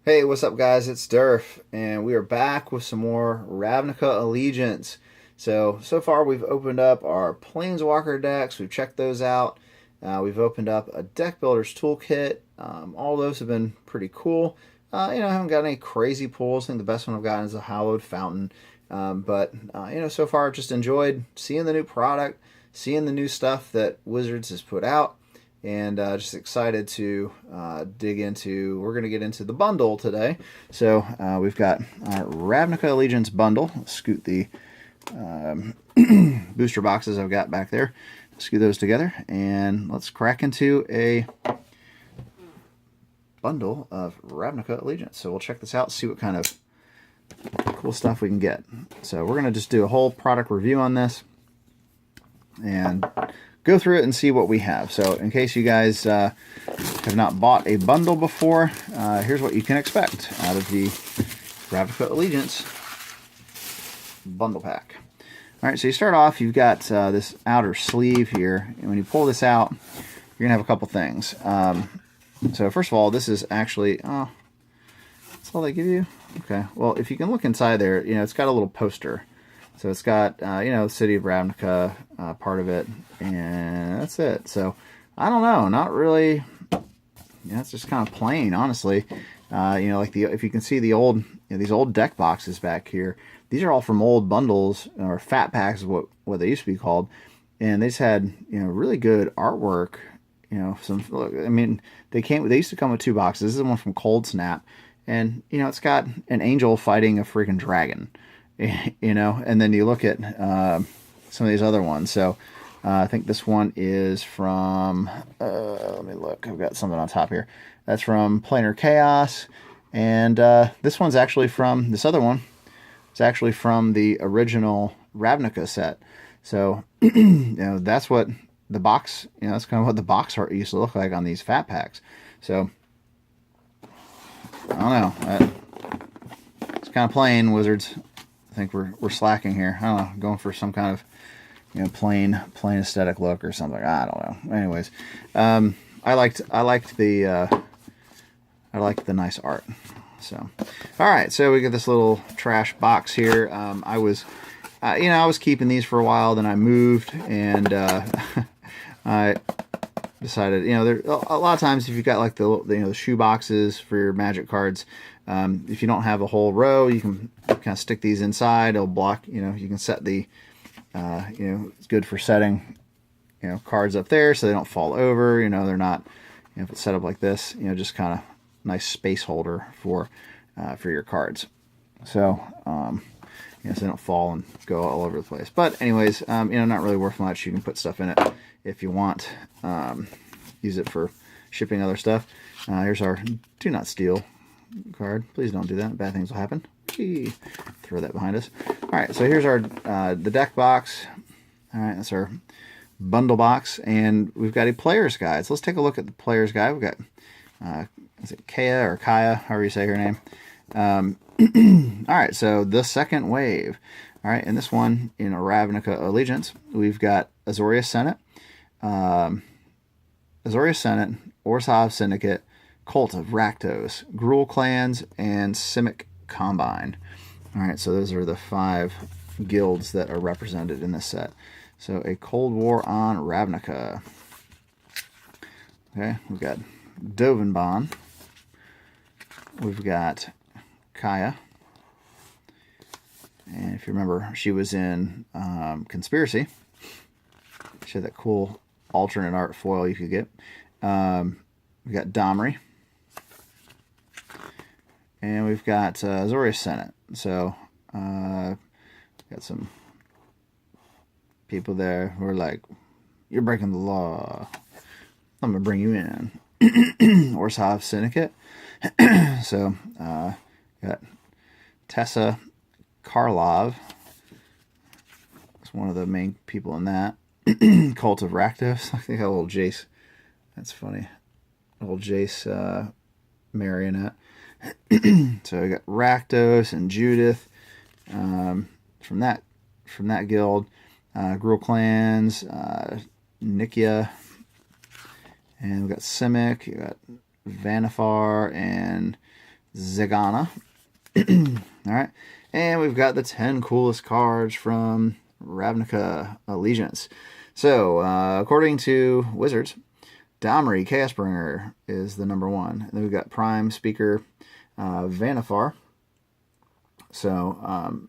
Hey, what's up, guys? It's Durf, and we are back with some more Ravnica Allegiance. So far we've opened up our Planeswalker decks. We've checked those out. We've opened up a Deck Builder's Toolkit. All those have been pretty cool. I haven't got any crazy pulls. I think the best one I've gotten is a Hallowed Fountain. But so far I've just enjoyed seeing the new product, seeing the new stuff that Wizards has put out, and just excited to dig into. We're going to get into the bundle today. So we've got our Ravnica Allegiance bundle. Let's scoot the booster boxes I've got back there. Scoot those together, and let's crack into a bundle of Ravnica Allegiance. So we'll check this out, see what kind of cool stuff we can get. So we're going to just do a whole product review on this and go through it and see what we have. So in case you guys have not bought a bundle before, here's what you can expect out of the Ravnica Allegiance bundle pack. All right, so you start off, you've got this outer sleeve here, and when you pull this out, you're gonna have a couple things. So first of all, this is actually, that's all they give you? Okay, well, if you can look inside there, it's got a little poster. So it's got, the City of Ravnica part of it, and that's it. So, I don't know, not really, it's just kind of plain, honestly. If you can see the old, these old deck boxes back here, these are all from old bundles, or fat packs is what they used to be called, and they just had, really good artwork, they used to come with two boxes. This is one from Cold Snap, and, it's got an angel fighting a freaking dragon. And then you look at some of these other ones. So I think this one is from, let me look, I've got something on top here. That's from Planar Chaos. And this one's actually from, this other one, it's actually from the original Ravnica set. So, that's what the box, that's kind of what the box art used to look like on these fat packs. So, I don't know. It's kind of plain, Wizards. I think we're slacking here. I don't know, going for some kind of plain aesthetic look or something. I don't know. Anyways, I liked the nice art. So, all right. So we got this little trash box here. I was keeping these for a while. Then I moved, and I decided, there a lot of times if you've got like the shoe boxes for your Magic cards. If you don't have a whole row, you can kind of stick these inside. It'll block, you can set the, it's good for setting, cards up there so they don't fall over. They're not, if it's set up like this, just kind of nice space holder for your cards. So, so they don't fall and go all over the place. But anyways, not really worth much. You can put stuff in it if you want. Use it for shipping other stuff. Here's our Do Not Steal card. Please don't do that. Bad things will happen. Throw that behind us. All right, so here's our the deck box. All right, that's our bundle box, and we've got a player's guide. So let's take a look at the player's guide. We've got is it Kaya or Kaya, however you say her name. All right, so the second wave. All right, and this one in Ravnica Allegiance, we've got Azorius Senate, Orzhov Syndicate, Cult of Rakdos, Gruul Clans, and Simic Combine. All right, so those are the 5 guilds that are represented in this set. So a Cold War on Ravnica. Okay, we've got Dovenbon. We've got Kaya. And if you remember, she was in Conspiracy. She had that cool alternate art foil you could get. We've got Domri. And we've got Azorius Senate. So, got some people there who are like, you're breaking the law. I'm going to bring you in. Orzhov Syndicate. So, got Tessa Karlov. That's one of the main people in that. Cult of Rakdos. I think a little Jace. That's funny. A little Jace marionette. So I got Rakdos and Judith from that guild, Gruul Clans, Nikia, and we got Simic, you got Vanifar, and Zagana. All right. And we've got the 10 coolest cards from Ravnica Allegiance. So, according to Wizards, Domri Chaosbringer is the number 1. And then we've got Prime Speaker Vanifar. So,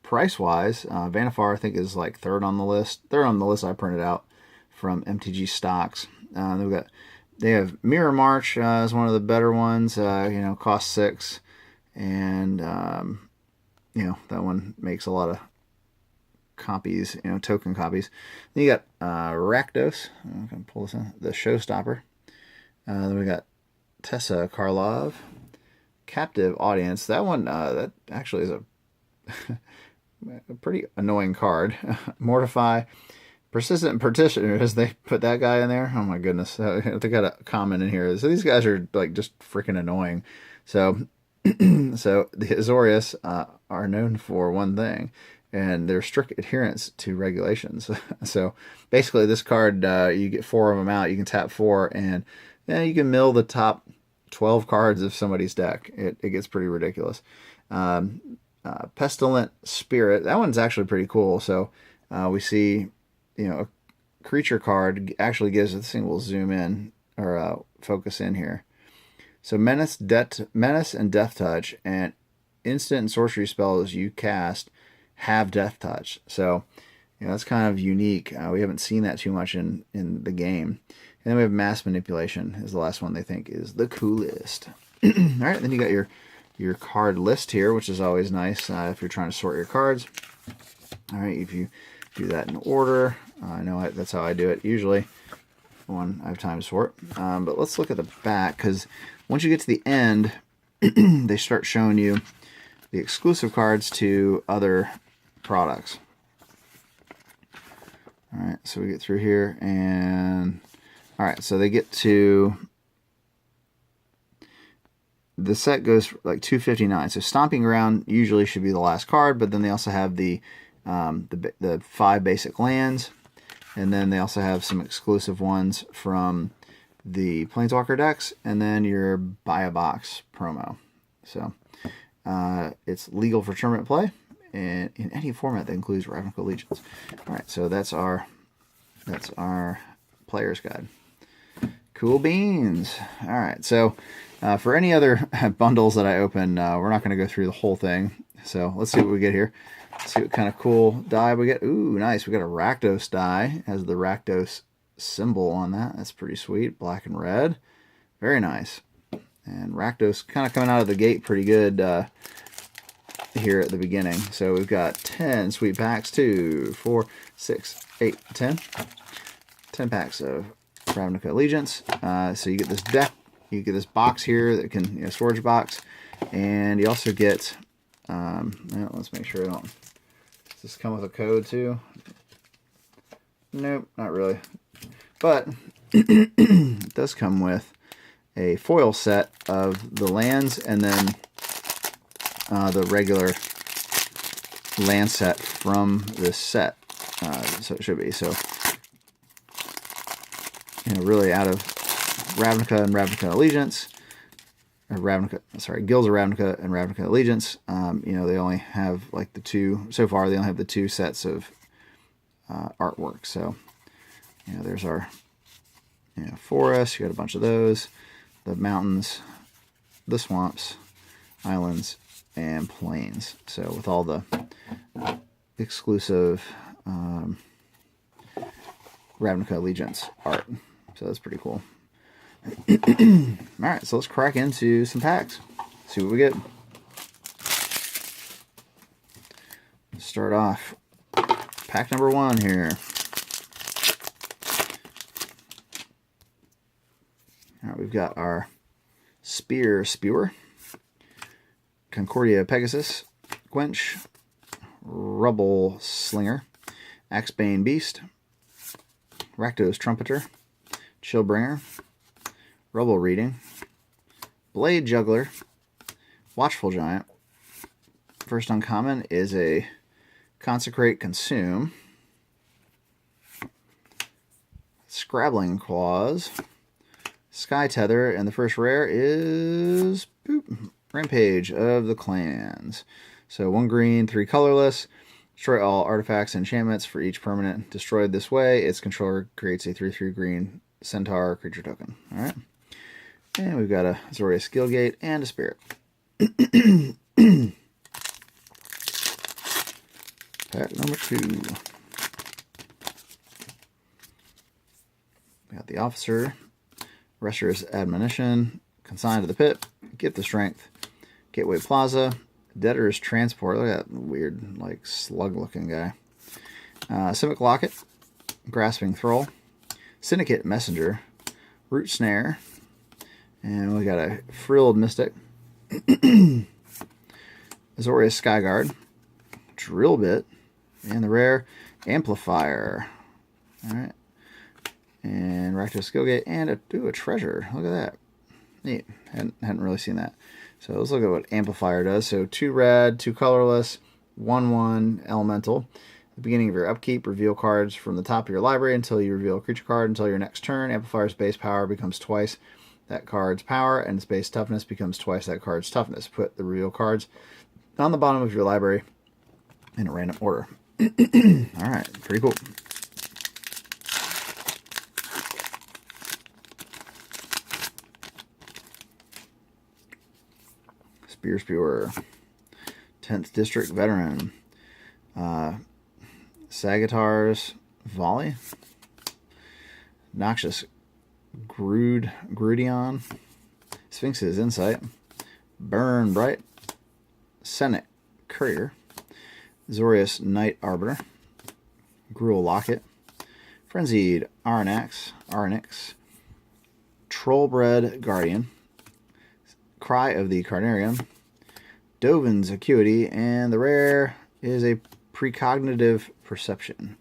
price-wise, Vanifar I think is like third on the list. Third on the list I printed out from MTG Stocks. They have Mirror March as one of the better ones. Cost 6, and that one makes a lot of copies. Token copies. Then you got Rakdos. I'm gonna pull this in. The Showstopper. Then we got Tessa Karlov. Captive Audience. That one, that actually is a pretty annoying card. Mortify. Persistent Partitioners, they put that guy in there. Oh my goodness. They got a comment in here. So these guys are like just freaking annoying. So so the Azorius are known for one thing, and their strict adherence to regulations. So basically this card, you get 4 of them out, you can tap 4, and you can mill the top 12 cards of somebody's deck. It gets pretty ridiculous. Pestilent Spirit, that one's actually pretty cool. So we see, a creature card actually gives, this thing will zoom in, or focus in here. So Menace and Death Touch, and instant and sorcery spells you cast have Death Touch. So that's kind of unique. We haven't seen that too much in the game. And then we have Mass Manipulation is the last one they think is the coolest. All right, then you got your card list here, which is always nice if you're trying to sort your cards. All right, if you do that in order, I know that's how I do it usually when I have time to sort. But let's look at the back, because once you get to the end, they start showing you the exclusive cards to other products. All right, so we get through here, and all right, so they get to, the set goes like 259. So Stomping Ground usually should be the last card, but then they also have the 5 basic lands, and then they also have some exclusive ones from the Planeswalker decks, and then your buy a box promo. So it's legal for tournament play, and in any format that includes Ravnica Allegiance. All right, so that's our player's guide. Cool beans. All right, so for any other bundles that I open, we're not going to go through the whole thing. So let's see what we get here. Let's see what kind of cool die we get. Ooh, nice. We got a Rakdos die. It has the Rakdos symbol on that. That's pretty sweet. Black and red. Very nice. And Rakdos kind of coming out of the gate pretty good here at the beginning. So we've got 10 sweet packs. 2, 4, 6, 8, 10. 10 packs of Ravnica Allegiance. So you get this deck, you get this box here that can, storage box, and you also get, let's make sure I don't, does this come with a code too? Nope, not really. But it does come with a foil set of the lands, and then the regular land set from this set. So it should be. So really out of Ravnica and Ravnica Allegiance, or Guilds of Ravnica and Ravnica Allegiance, they only have like the 2, so far they only have the 2 sets of artwork. So, there's our, forest, you got a bunch of those, the mountains, the swamps, islands, and plains. So with all the exclusive Ravnica Allegiance art. So that's pretty cool. Alright, so let's crack into some packs. See what we get. Start off pack number 1 here. Alright, we've got our Spewer, Concordia Pegasus, Quench, Rubble Slinger, Axebane Beast, Rakdos Trumpeter, Chillbringer, Rubble Reading, Blade Juggler, Watchful Giant. First uncommon is a Consecrate Consume, Scrabbling Claws, Sky Tether, and the first rare is Rampage of the Clans. So 1 green, 3 colorless. Destroy all artifacts and enchantments for each permanent destroyed this way. Its controller creates a 3/3 green centaur creature token. Alright. And we've got a Azorius Guildgate and a Spirit. Pack number 2. We got the Officer, Restor's Admonition, Consigned to the Pit, Get the Strength, Gateway Plaza, Debtor's Transport. Look at that weird, like, slug-looking guy. Simic Locket, Grasping Thrall, Syndicate Messenger, Root Snare, and we got a Frilled Mystic, Azorius Skyguard, Drill Bit, and the rare Amplifier. Alright. And Rakdos Skillgate, and a treasure. Look at that. Neat. Hadn't really seen that. So let's look at what Amplifier does. So 2 red, 2 colorless, 1/1 elemental. At the beginning of your upkeep, reveal cards from the top of your library until you reveal a creature card until your next turn. Amplifier's base power becomes twice that card's power, and its base toughness becomes twice that card's toughness. Put the reveal cards on the bottom of your library in a random order. Alright, pretty cool. Spear Spewer, 10th District Veteran, Sagittars Volley, Noxious Grudion, Sphinx's Insight, Burn Bright, Senate Courier, Azorius Knight Arbiter, Gruul Locket, Frenzied Arnix, Trollbred Guardian, Cry of the Carnarium, Dovin's Acuity, and the rare is a Precognitive Perception.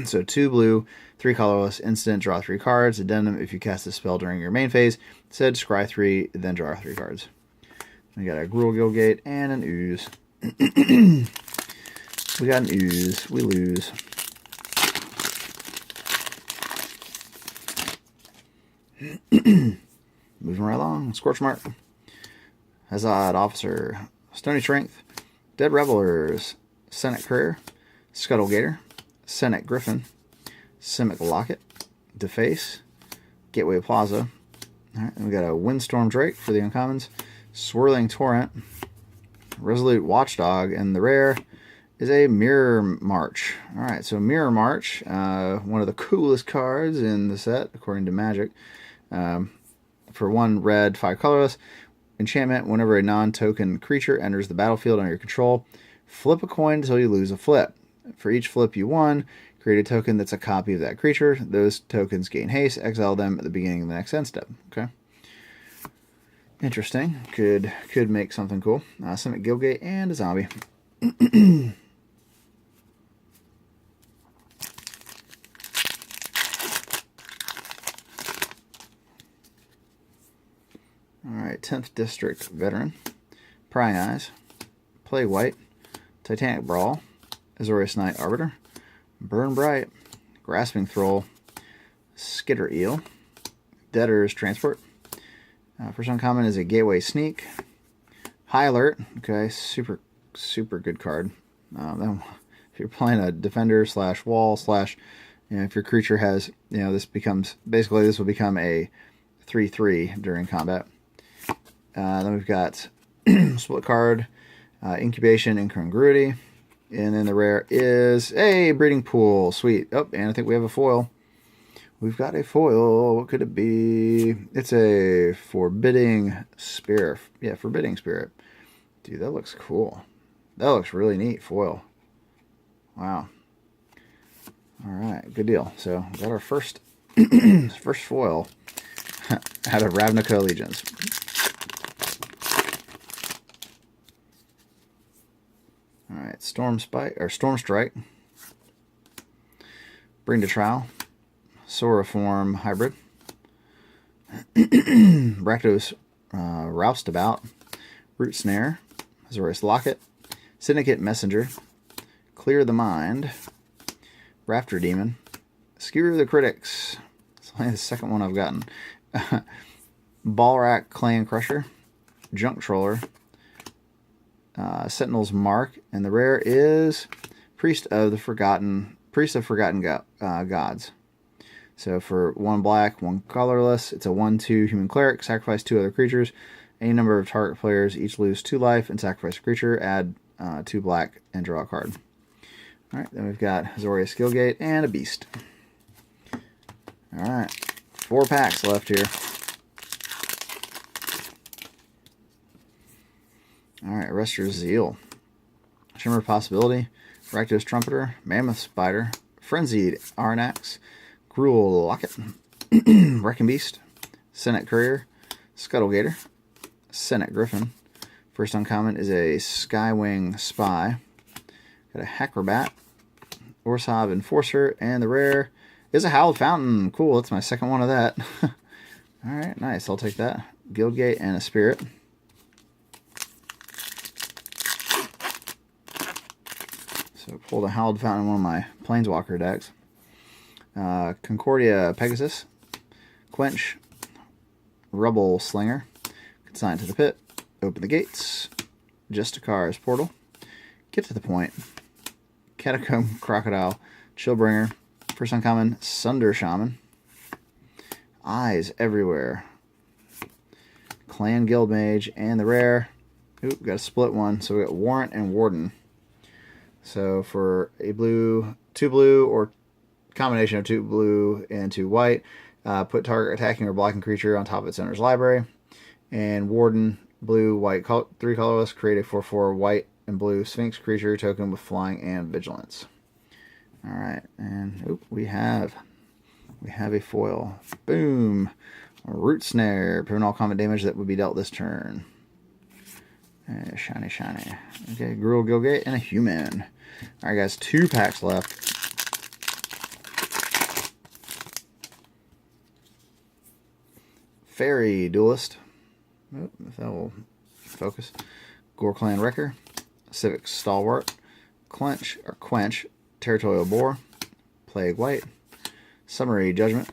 So 2 blue, 3 colorless, instant, draw 3 cards. Addendum, if you cast a spell during your main phase, said scry 3, then draw 3 cards. We got a Gruul Guildgate and an Ooze. We got an Ooze. We lose. Moving right along. Scorchmark, Hazard Officer, Stony Strength, Dead Revelers, Senate Courier, Scuttle Gator, Senate Griffin, Simic Locket, Deface, Gateway Plaza. Alright, and we got a Windstorm Drake for the uncommons, Swirling Torrent, Resolute Watchdog, and the rare is a Mirror March. Alright, so Mirror March, one of the coolest cards in the set, according to Magic. For 1 red, 5 colorless, enchantment, whenever a non-token creature enters the battlefield under your control, flip a coin until you lose a flip. For each flip you won, create a token that's a copy of that creature. Those tokens gain haste. Exile them at the beginning of the next end step. Okay. Interesting. Could make something cool. Simic Guildgate and a zombie. Alright, 10th District Veteran, Prying Eyes, Play White, Titanic Brawl, Azorius Knight Arbiter, Burn Bright, Grasping Thrall, Skitter Eel, Debtor's Transport. First uncommon is a Gateway Sneak, High Alert. Okay, super good card. Then if you're playing a defender / wall / if your creature has, this becomes, basically this will become a 3/3 during combat. Then we've got split card, Incubation, Incongruity, and then the rare is a Breeding Pool. Sweet. Oh, and I think we have a foil. We've got a foil. What could it be? It's a Forbidding Spirit. Yeah, Forbidding Spirit. Dude, that looks cool. That looks really neat, foil. Wow. All right, good deal. So we got our first foil out of Ravnica Allegiance. All right, Storm Strike, Bring to Trial, Soroform Hybrid, Rakdos Roustabout, Root Snare, Azorius Locket, Syndicate Messenger, Clear the Mind, Rafter Demon, Skewer the Critics. It's only the second one I've gotten. Ballrack Clan Crusher, Junk Troller, Sentinel's Mark, and the rare is Priest of Forgotten Gods. So for 1 black, 1 colorless, it's a 1/2 human cleric. Sacrifice 2 other creatures. Any number of target players each lose 2 life and sacrifice a creature. Add 2 black and draw a card. All right, then we've got Azorius Skillgate and a Beast. All right, 4 packs left here. All right, Arrester's Zeal, Shimmer Possibility, Rakdos Trumpeter, Mammoth Spider, Frenzied Arnax, Gruul Locket, Wrecking Beast, Senate Courier, Scuttlegator, Senate Griffin. First uncommon is a Skywing Spy. Got a Hacrobat, Orsov Enforcer, and the rare is a Howled Fountain. Cool, that's my second one of that. Alright, nice, I'll take that. Guildgate and a Spirit. So pulled a Howled Fountain in one of my Planeswalker decks. Concordia Pegasus, Quench, Rubble Slinger, Consign to the Pit, Open the Gates, Justicar's Portal, Get to the Point, Catacomb Crocodile, Chillbringer, first uncommon, Sunder Shaman, Eyes Everywhere, Clan Guildmage, and the rare, oop, got a split one, so we got Warrant and Warden. So for a blue, 2 blue, or combination of 2 blue and 2 white, put target attacking or blocking creature on top of its owner's library. And Warden, blue, white, 3 colorless, create a 4/4 white and blue Sphinx creature token with flying and vigilance. Alright, and oop, we have a foil. Boom! Root Snare, prevent all combat damage that would be dealt this turn. Shiny, shiny. Okay, Gruul Guildgate and a human. Alright guys, 2 packs left. Fairy Duelist. Oh, if that will focus. Gore-Clan Wrecker. Civic Stalwart. Quench, Territorial Boar. Plague White. Summary Judgment.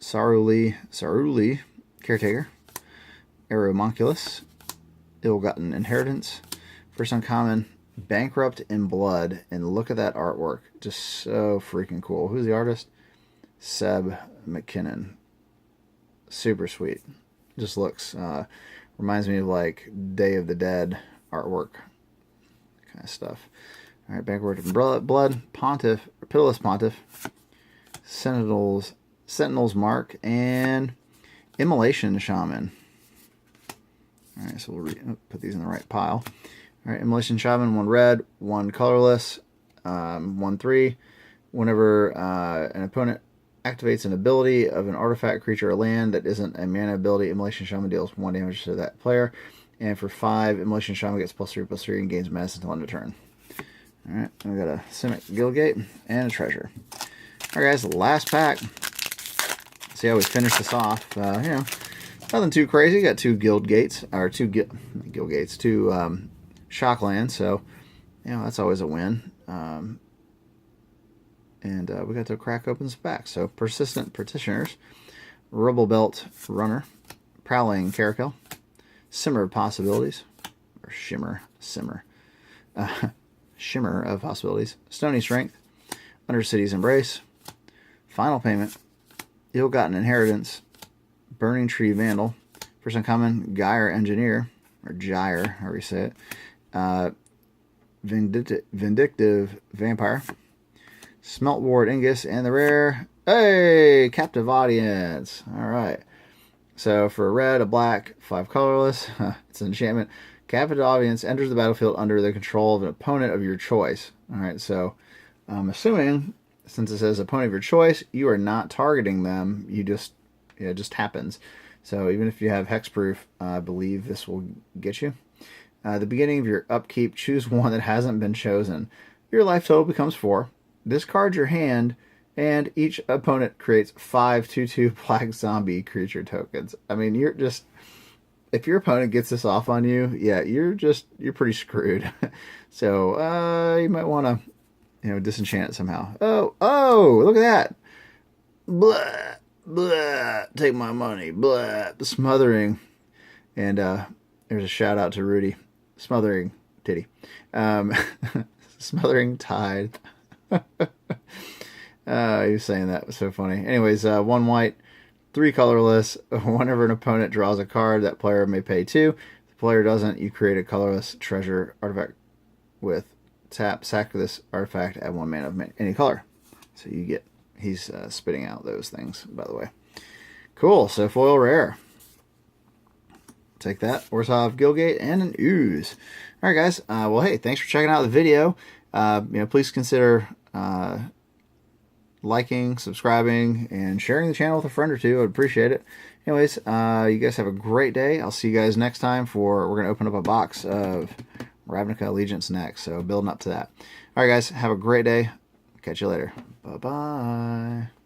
Saruli Caretaker. Aeromonculus. Ill-Gotten Inheritance. First uncommon, Bankrupt in Blood. And look at that artwork. Just so freaking cool. Who's the artist? Seb McKinnon. Super sweet. Just looks, reminds me of like Day of the Dead artwork kind of stuff. All right, Bankrupt in Blood, Pontiff, Pitiless Pontiff, Sentinel's Mark, and Immolation Shaman. All right, so we'll put these in the right pile. All right, Immolation Shaman, 1 red, 1 colorless, 1/3. Whenever an opponent activates an ability of an artifact, creature, or land that isn't a mana ability, Immolation Shaman deals 1 damage to that player. And for 5, Immolation Shaman gets +3/+3 and gains medicine until end of turn. Alright, we got a Simic Guildgate and a Treasure. Alright guys, the last pack. See how we finish this off. You know, nothing too crazy. Got 2 Guildgates, or 2 Guildgates, 2 Shocklands, so you know, that's always a win. And we got to crack open some packs. So Persistent Petitioners, Rubble Belt Runner, Prowling Caracal, Shimmer of Possibilities, or Shimmer of Possibilities, Stony Strength, Undercity's Embrace, Final Payment, Ill-Gotten Inheritance, Burning Tree Vandal, first uncommon, Gyre Engineer, or Gyre, however you say it, Vindictive Vampire, Smelt Ward Ingus, and the rare, hey, Captive Audience. Alright. So for a red, a black, 5 colorless, it's an enchantment. Captive Audience enters the battlefield under the control of an opponent of your choice. Alright, so I'm assuming, since it says opponent of your choice, you are not targeting them. You just, it just happens. So even if you have hexproof, I believe this will get you. The beginning of your upkeep, choose one that hasn't been chosen. Your life total becomes 4. Discard your hand, and each opponent creates 5 2/2 black zombie creature tokens. I mean, you're just, if your opponent gets this off on you, yeah, you're pretty screwed. So you might want to, you know, disenchant it somehow. Oh, look at that! Blah, blah, take my money. Blah, the smothering. And there's a shout out to Rudy. Smothering Titty. Smothering Tide. He was saying that. It was so funny. Anyways, 1 white, 3 colorless. Whenever an opponent draws a card, that player may pay 2. If the player doesn't, you create a colorless treasure artifact with tap, sack this artifact, add 1 mana of any color. So you get, he's spitting out those things, by the way. Cool, so foil rare. Take that, Orzhov Gilgate, and an Ooze. All right, guys. Well, hey, thanks for checking out the video. Please consider liking, subscribing, and sharing the channel with a friend or two. I'd appreciate it. Anyways, you guys have a great day. I'll see you guys next time we're going to open up a box of Ravnica Allegiance next. So building up to that. All right, guys. Have a great day. Catch you later. Bye-bye.